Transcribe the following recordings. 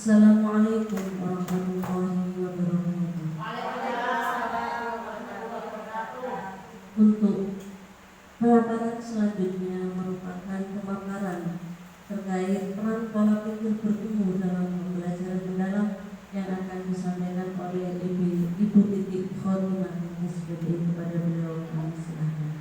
Assalamualaikum warahmatullahi wabarakatuh. Waalaikumsalam warahmatullahi wabarakatuh. Untuk pemaparan selanjutnya merupakan pemaparan terkait peran pola pikir bertumbuh dalam pembelajaran mendalam yang akan disampaikan oleh Ibu Titik Khotimah SPDI. Kepada beliau kami silakan.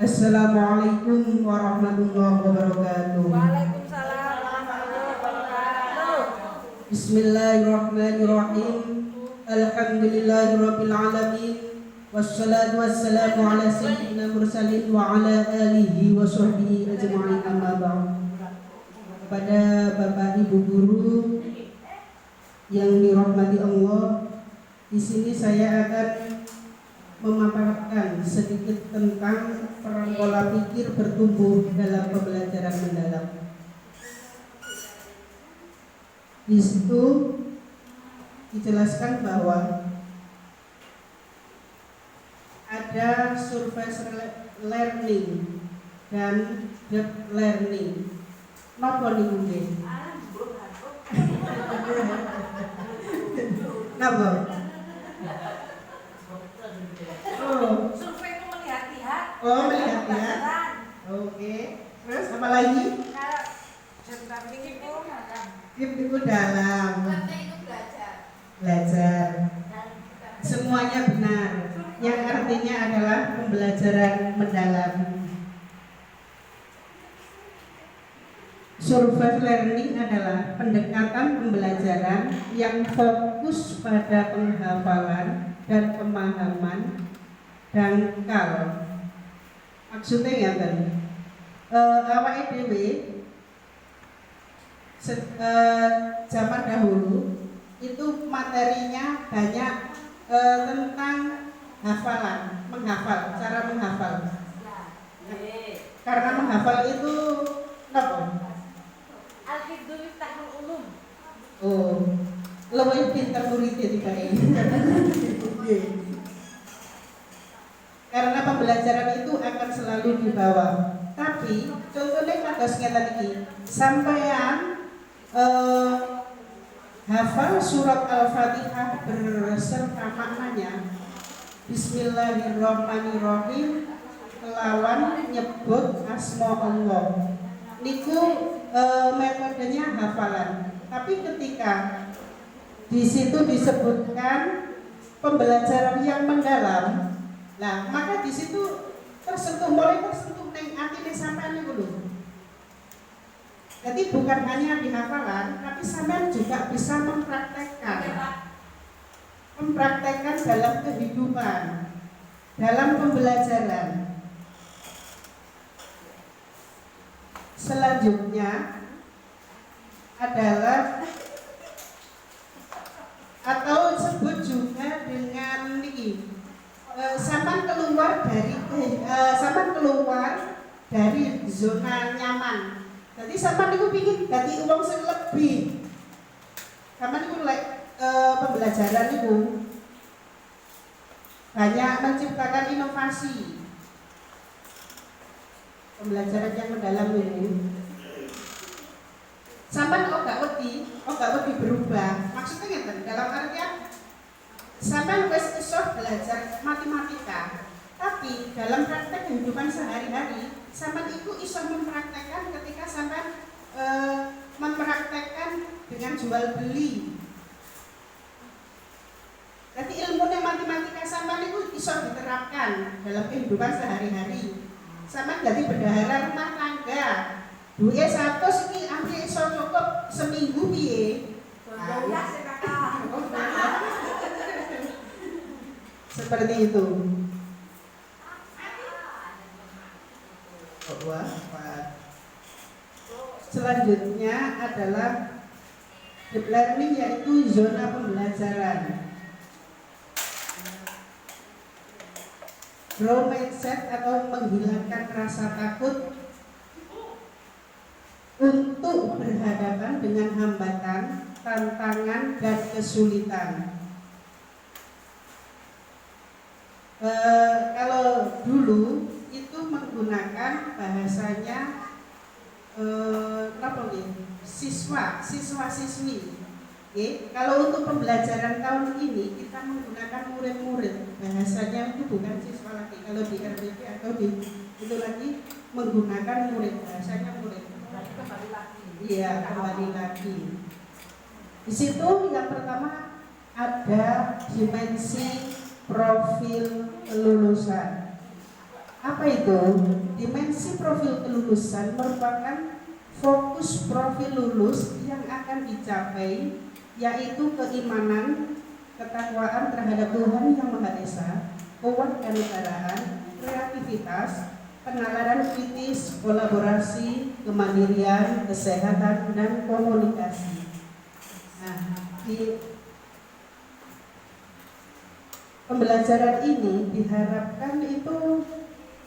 Assalamualaikum warahmatullahi wabarakatuh. Waalaikumsalam warahmatullahi wabarakatuh. Bismillahirrahmanirrahim. Alhamdulillahirabbil alamin. Wassalatu wassalamu ala sayyidina mursalin wa ala alihi wa sahbihi ajma'in, amma ba'd. Kepada Bapak Ibu guru yang dirahmati Allah, di sini saya akan memaparkan sedikit tentang peran pola pikir bertumbuh dalam pembelajaran mendalam. Di situ dijelaskan bahwa ada surface learning dan depth learning. Napa niku nggih? Napa? Survei itu melihat-lihat. Oh, melihat-lihat. Oke. Terus apa lagi? Tip itu dalam. Belajar. Semuanya benar. Yang artinya adalah pembelajaran mendalam. Surface learning adalah pendekatan pembelajaran yang fokus pada penghafalan dan pemahaman dangkal. Maksudnya ya kan, awake dhewe zaman dahulu itu materinya banyak tentang hafalan, menghafal, cara menghafal. Karena menghafal itu apa? Al-Hifdzu Miftahul Ulum. Oh, lebih pintar muridnya tiga ini. Karena pembelajaran itu akan selalu dibawa. Tapi contohnya kados ngeten iki, sampeyan hafal surat Al-Fatihah beserta maknanya. Bismillahirrahmanirrahim kelawan nyebut asma Allah. Niku metodenya hafalan. Tapi ketika di situ disebutkan pembelajaran yang mendalam, nah maka di situ mulai tersentuh neng atine sampean niku lho. Jadi bukan hanya di hafalan, tapi sampean juga bisa mempraktekkan dalam kehidupan, dalam pembelajaran. Selanjutnya adalah atau disebut juga dengan ini, sampean keluar dari zona nyaman. Jadi sampean niku pingin dadi wong sing lebih. Sampean niku pembelajaran niku banyak menciptakan inovasi. Pembelajaran yang mendalam ini sampean kok gak wedi berubah. Maksudnya ngeten, dalam artian sampean wis iso belajar matematika, tapi dalam praktek kehidupan sehari-hari sampean itu iso mempraktekkan ketika sampean mempraktekkan dengan jual beli. Jadi ilmu matematika sampean itu iso diterapkan dalam kehidupan sehari-hari. Sampean jadi bendahara rumah tangga. Duitnya 100 ini ambil iso cukup seminggu piye? Seperti itu. Selanjutnya adalah deep learning, yaitu zona pembelajaran. Grow mindset atau menghilangkan rasa takut untuk berhadapan dengan hambatan, tantangan, dan kesulitan. Kalau dulu itu menggunakan bahasanya apa nih? Siswa-siswi. Oke, kalau untuk pembelajaran tahun ini kita menggunakan murid-murid, bahasanya itu bukan siswa lagi. Kalau di RBP atau di itu lagi menggunakan murid, bahasanya murid. Kembali lagi. Iya, kembali lagi. Di situ yang pertama ada dimensi profil kelulusan. Apa itu? Dimensi profil kelulusan merupakan fokus profil lulus yang akan dicapai, yaitu keimanan, ketakwaan terhadap Tuhan Yang Maha Esa, kewarganegaraan, kreativitas, penalaran kritis, kolaborasi, kemandirian, kesehatan, dan komunikasi. Nah, di pembelajaran ini diharapkan itu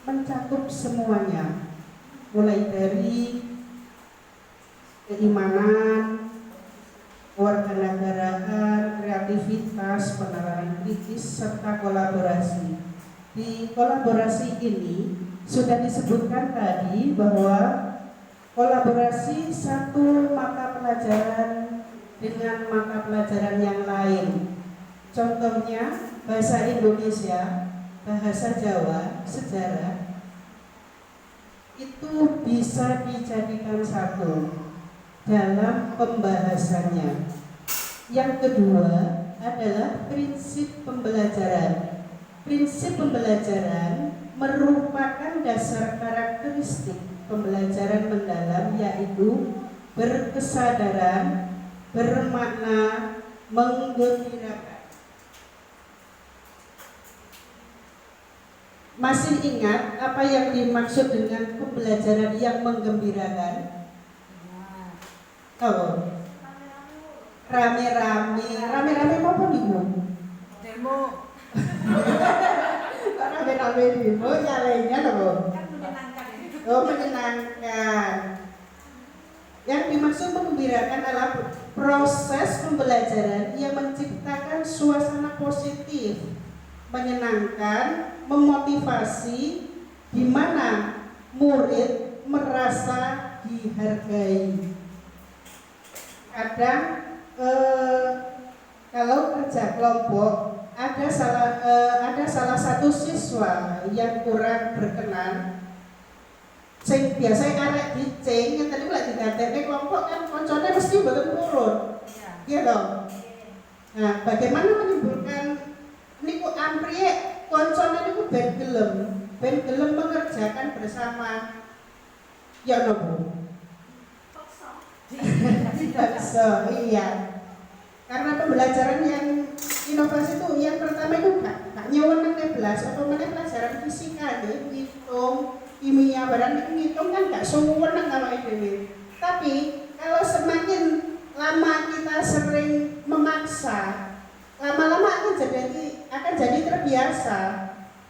mencakup semuanya, mulai dari keimanan, kewarganegaraan, kreativitas, penalaran kritis, serta kolaborasi. Di kolaborasi ini sudah disebutkan tadi bahwa kolaborasi satu mata pelajaran dengan mata pelajaran yang lain. Contohnya bahasa Indonesia, bahasa Jawa, sejarah itu bisa dijadikan satu dalam pembahasannya. Yang kedua adalah prinsip pembelajaran. Prinsip pembelajaran merupakan dasar karakteristik pembelajaran mendalam, yaitu berkesadaran, bermakna, menggembirakan. Masih ingat apa yang dimaksud dengan pembelajaran yang menggembirakan? Oh, rame-rame apa nih Bu? Demo. Rame-rame demo, nyalainnya loh. Kan menyenangkan ini. Oh, menyenangkan. Yang dimaksud menggembirakan adalah proses pembelajaran yang menciptakan suasana positif, menyenangkan, memotivasi, di mana murid merasa dihargai. Kadang kalau kerja kelompok ada salah satu siswa yang kurang berkenan, sing biasa arek diceng yang tadi lagi digantekne kelompok kan koncone mesti mboten purun. Iya dong. Nah, bagaimana menimbulkan niku ampriye koncone niku ben gelem mengerjakan bersama. Ya nopo? Iya. Karena pembelajaran yang inovasi itu yang pertama itu gak nyewenang belas atau mana pelajaran fisika deh, ngitung, kimia, barang ngitung kan gak sewenang kalau itu. Tapi kalau semakin lama kita sering memaksa, lama-lama akan jadi terbiasa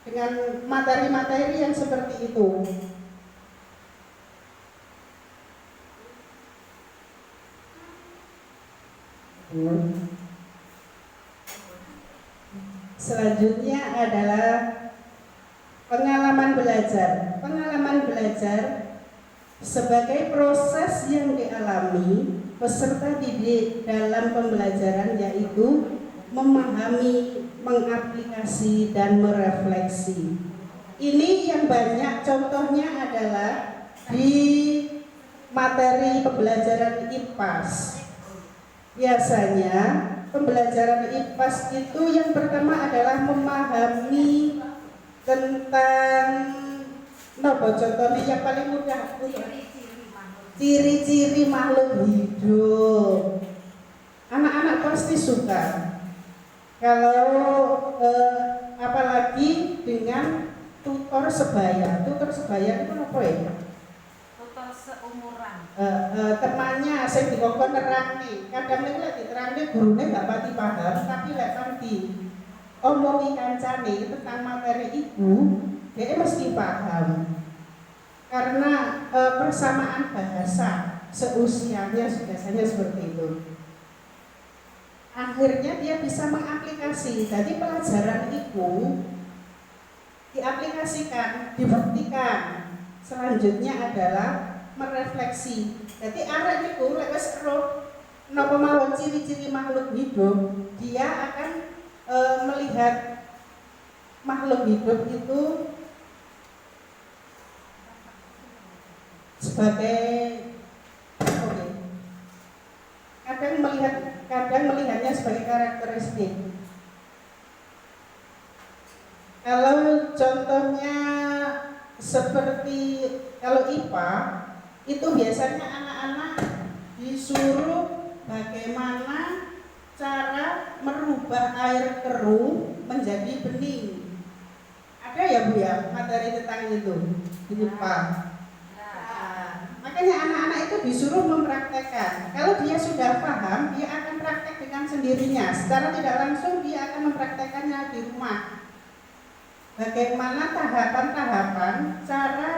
dengan materi-materi yang seperti itu. Selanjutnya adalah pengalaman belajar. Pengalaman belajar sebagai proses yang dialami peserta didik dalam pembelajaran, yaitu memahami, mengaplikasi, dan merefleksi. Ini yang banyak contohnya adalah di materi pembelajaran IPAS. Biasanya pembelajaran IPAS itu yang pertama adalah memahami tentang contohnya yang paling mudah, ciri-ciri makhluk hidup. Anak-anak pasti suka. Kalau apalagi dengan tutor sebaya. Tutor sebaya itu apa ya? Tutor seumuran. Temannya sing dikongkon nerangne. Kadang nek lek diterangne gurune gak pati paham, tapi lek pati omongi kancane tentang materi iku, dia mesti paham. Karena persamaan bahasa seusianya biasanya seperti itu. Akhirnya dia bisa mengaplikasi. Jadi pelajaran itu diaplikasikan, dibuktikan. Selanjutnya adalah merefleksi. Jadi arek niku lek wis ero napa mawon ciri-ciri makhluk hidup, dia akan melihat makhluk hidup itu sebagai kadang melihatnya sebagai karakteristik. Kalau contohnya seperti kalau IPA itu biasanya anak-anak disuruh bagaimana cara merubah air keruh menjadi bening. Ada ya Bu ya materi tentang itu di IPA. Makanya anak-anak itu disuruh mempraktekkan. Kalau dia sudah paham, dia akan praktek dengan sendirinya. Secara tidak langsung dia akan mempraktekkannya di rumah. Bagaimana tahapan-tahapan cara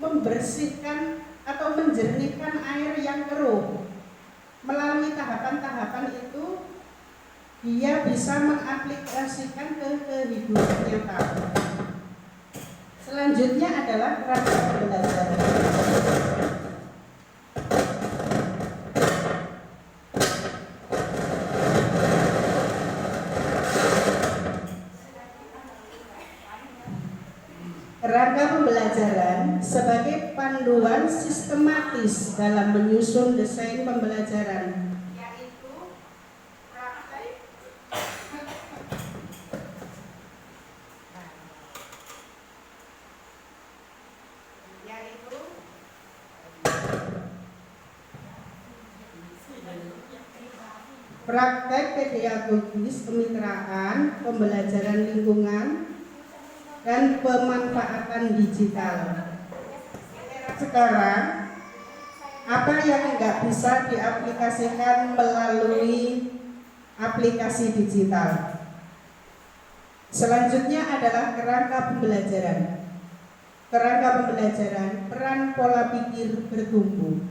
membersihkan atau menjernihkan air yang keruh. Melalui tahapan-tahapan itu dia bisa mengaplikasikan ke kehidupan nyata. Selanjutnya adalah rangka pembelajaran. Rangka pembelajaran sebagai panduan sistematis dalam menyusun desain pembelajaran, yaitu praktek, praktek pedagogis, kemitraan, pembelajaran lingkungan, dan pemanfaatan digital. Sekarang, apa yang nggak bisa diaplikasikan melalui aplikasi digital? Selanjutnya adalah kerangka pembelajaran. Kerangka pembelajaran, peran pola pikir bertumbuh.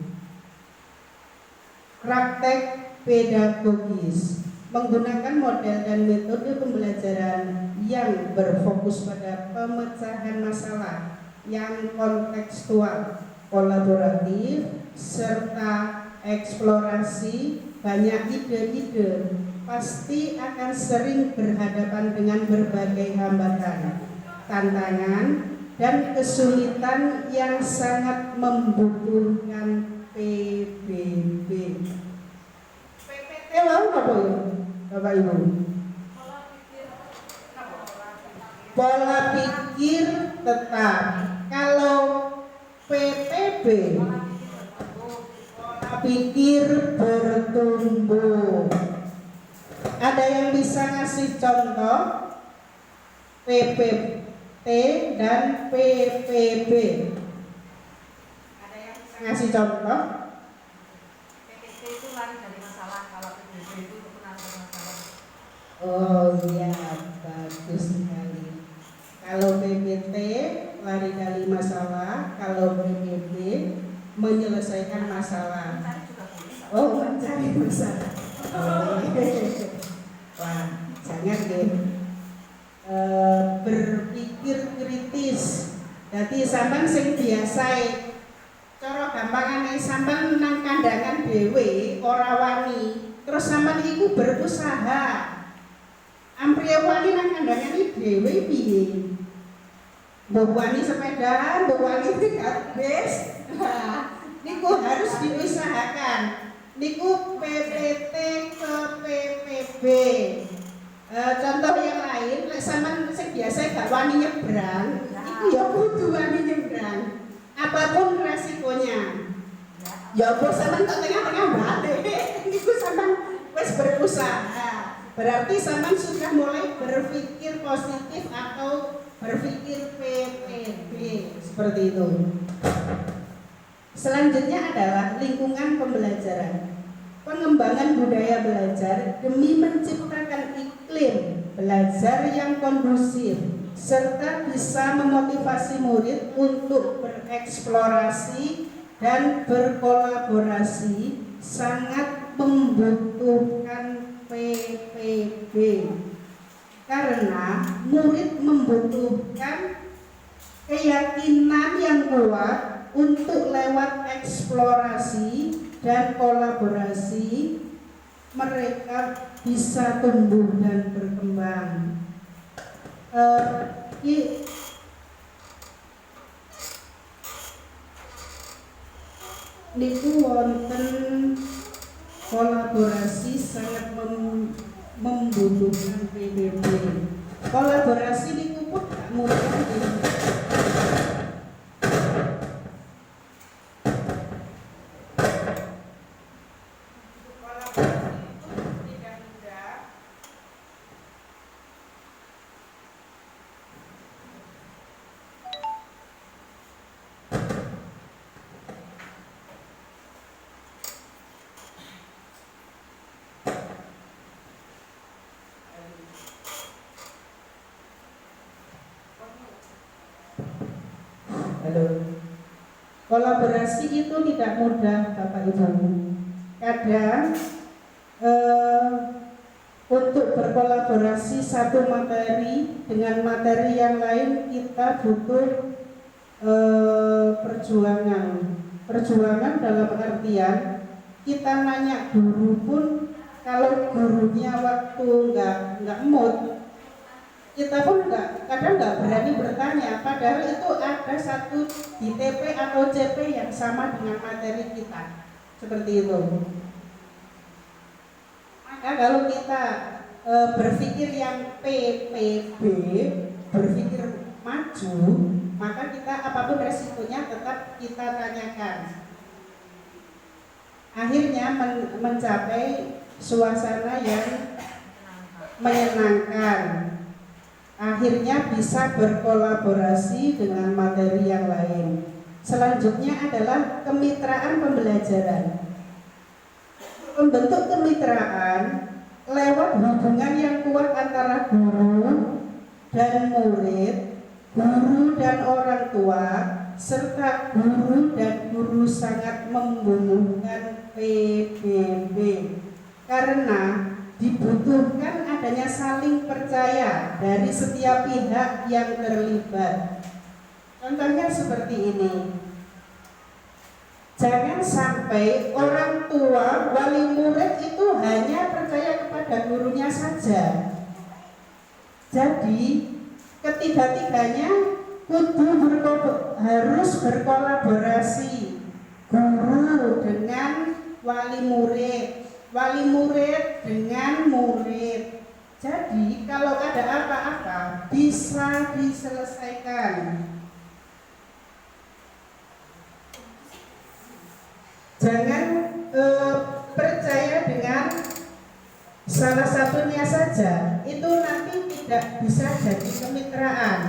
Praktek pedagogis, menggunakan model dan metode pembelajaran yang berfokus pada pemecahan masalah yang kontekstual, kolaboratif, serta eksplorasi banyak ide-ide, pasti akan sering berhadapan dengan berbagai hambatan, tantangan, dan kesulitan yang sangat membutuhkan PBB. PPT mau apa ya, Bapak Ibu? Pola pikir tetap. Kalau PPB, pola pikir bertumbuh. Ada yang bisa ngasih contoh PPT dan PPB? Ada yang bisa ngasih contoh? PPT itu lari dari masalah, kalau PBB itu penanganan masalah. Oh iya, bagus sekali. Kalau PPT lari dari masalah, kalau PBB menyelesaikan masalah. Mencari juga boleh. Oh, mencari masalah. Oh, wah, jangan deh. Berpikir kritis. Jadi sampean sing biasa cara gampangane sampean nang kandangan dhewe ora wani, terus sampean iku berusaha. Ampri wani nang kandangan dhewe piye? Mbok wani sepeda, mbok wani bis. Niku harus diusahakan. Niku PPT ke PPB. Contoh yang lain, lek sampean sing biasa gak wani nyebrang, iku ya kudu wani nyebrang. Apapun resikonya. Ya apa sampean kok tengah-tengah balik. Niku sampean wis berusaha. Berarti sampean sudah mulai berpikir positif atau berpikir PPB seperti itu. Selanjutnya adalah lingkungan pembelajaran. Pengembangan budaya belajar demi menciptakan iklim belajar yang kondusif serta bisa memotivasi murid untuk bereksplorasi dan berkolaborasi sangat membutuhkan PPB. karena murid membutuhkan keyakinan yang kuat untuk lewat eksplorasi dan kolaborasi mereka bisa tumbuh dan berkembang. Niku wonten kolaborasi sangat membutuhkan PBB. Kolaborasi niku pun gak mudah. Halo. Kolaborasi itu tidak mudah, Bapak Ibu. Kadang untuk berkolaborasi satu materi dengan materi yang lain kita butuh perjuangan. Perjuangan dalam artian kita nanya guru pun kalau gurunya waktu nggak mood, kita pun kadang nggak berani bertanya, padahal itu ada satu di TP atau CP yang sama dengan materi kita, seperti itu. Maka kalau kita berpikir yang PPB, berpikir maju, maka kita apapun resikonya tetap kita tanyakan. Akhirnya mencapai suasana yang menyenangkan. Akhirnya bisa berkolaborasi dengan materi yang lain. Selanjutnya adalah kemitraan pembelajaran. Membentuk kemitraan lewat hubungan yang kuat antara guru dan murid, guru dan orang tua, serta guru dan guru sangat membutuhkan PBB. Karena dibutuhkan adanya saling percaya dari setiap pihak yang terlibat. Contohnya seperti ini. Jangan sampai orang tua, wali murid itu hanya percaya kepada gurunya saja. Jadi ketiga-tiganya harus berkolaborasi. Guru dengan wali murid dengan murid. Jadi kalau ada apa-apa bisa diselesaikan. Jangan percaya dengan salah satunya saja, itu nanti tidak bisa jadi kemitraan.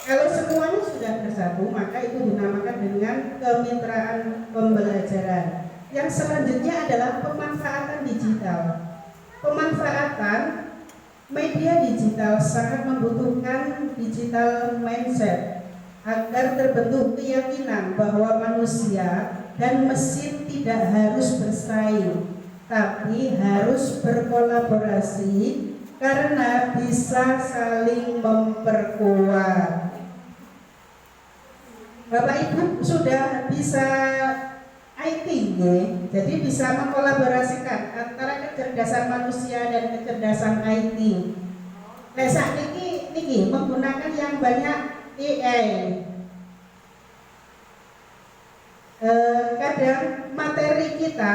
Kalau semuanya sudah bersatu, maka itu dinamakan dengan kemitraan pembelajaran. Yang selanjutnya adalah pemanfaatan digital. Pemanfaatan media digital sangat membutuhkan digital mindset agar terbentuk keyakinan bahwa manusia dan mesin tidak harus bersaing, tapi harus berkolaborasi karena bisa saling memperkuat. Bapak Ibu sudah bisa IT, jadi bisa mengkolaborasikan antara kecerdasan manusia dan kecerdasan IT. Nah, saat ini menggunakan yang banyak AI. Kadang materi kita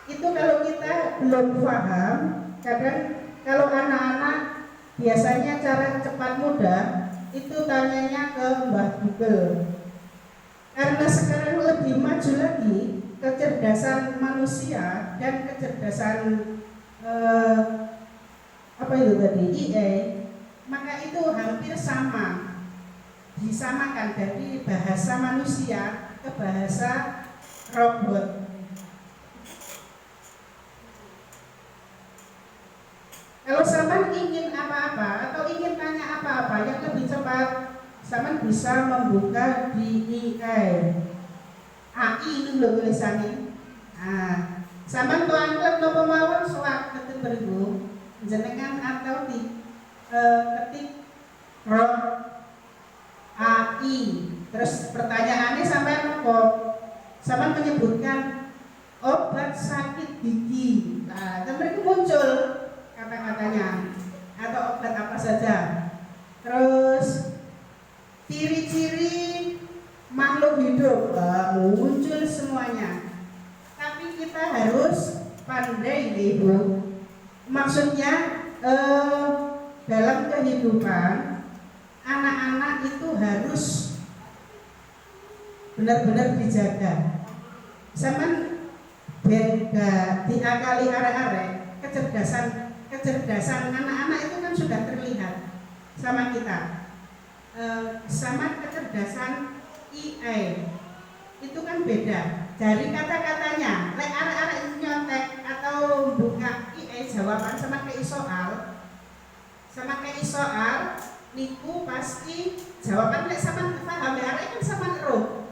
itu kalau kita belum paham, kadang kalau anak-anak biasanya cara cepat mudah itu tanyanya ke Mbah Google. Karena sekarang lebih maju lagi kecerdasan manusia dan kecerdasan AI, maka itu hampir sama, disamakan dari bahasa manusia ke bahasa robot. Kalau sama ingin apa-apa atau ingin tanya apa-apa yang lebih cepat, sama bisa membuka di AI itu loh tulisannya. Sama tuan klub no pemawon soal ketemu jenengan atau di ketik roh AI. Terus pertanyaannya sampai apa? Sama menyebutkan obat sakit gigi. Nah, dan mereka muncul kata-katanya atau obat apa saja. Terus ciri-ciri makhluk hidup muncul semuanya. Tapi kita harus pandai Ibu. Maksudnya dalam kehidupan anak-anak itu harus benar-benar dijaga. Zaman beda diakali arek-arek, kecerdasan anak-anak itu kan sudah terlihat sama kita. Sama kecerdasan AI itu kan beda. Dari kata-katanya, lek arek-arek nyontek atau buka AI jawaban sama kei soal, niku pasti jawaban lek sama paham arek kan sama roh.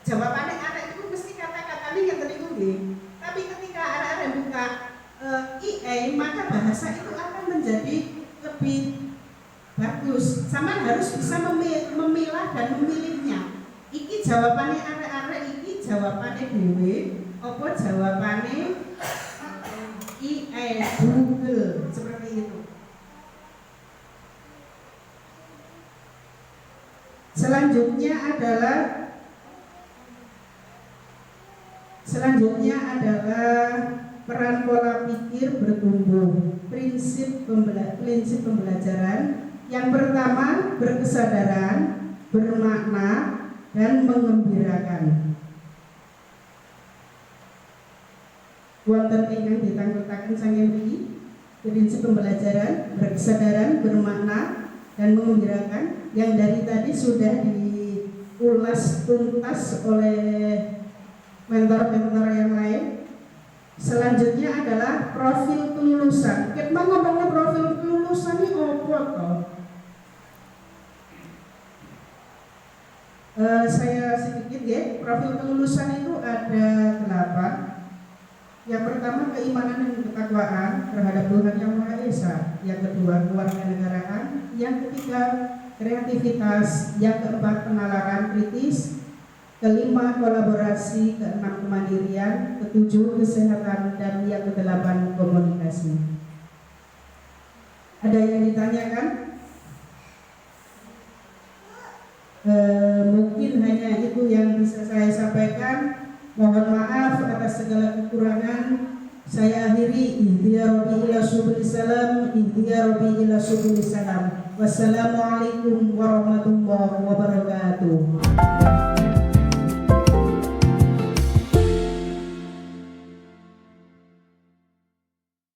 Jawabannya arek itu mesti kata-katanya yang tadi nggih. Tapi ketika arek-arek buka AI, maka bahasa itu akan menjadi lebih bagus. Sama harus bisa memilah dan memilihnya. Iki jawabannya arek-arek, iki jawabannya dhewe, apa jawabannya AI Google, seperti itu. Selanjutnya adalah peran pola pikir bertumbuh. Prinsip pembelajaran yang pertama, berkesadaran, bermakna, dan mengembirakan. Wonten ingkang ditangkutaken saking mriki, prinsip pembelajaran, berkesadaran, bermakna, dan mengembirakan, yang dari tadi sudah diulas tuntas oleh mentor-mentor yang lain. Selanjutnya adalah profil kelulusan. Kita ngomongin profil kelulusan ini apa toh? Saya sedikit ya. Profil kelulusan itu ada 8. Yang pertama, keimanan dan ketakwaan terhadap Tuhan Yang Maha Esa. Yang kedua, kewarganegaraan. Yang ketiga, kreativitas. Yang keempat, penalaran kritis. Kelima, kolaborasi. Keenam, kemandirian. Ketujuh, kesehatan. Dan yang kedelapan, komunikasi. Ada yang ditanyakan? Mungkin hanya itu yang bisa saya sampaikan. Mohon maaf atas segala kekurangan. Saya akhiri. Ihdiya Rabbi ila subulis salam. Ihdiya Rabbi ila subulis salam. Wassalamualaikum warahmatullahi wabarakatuh.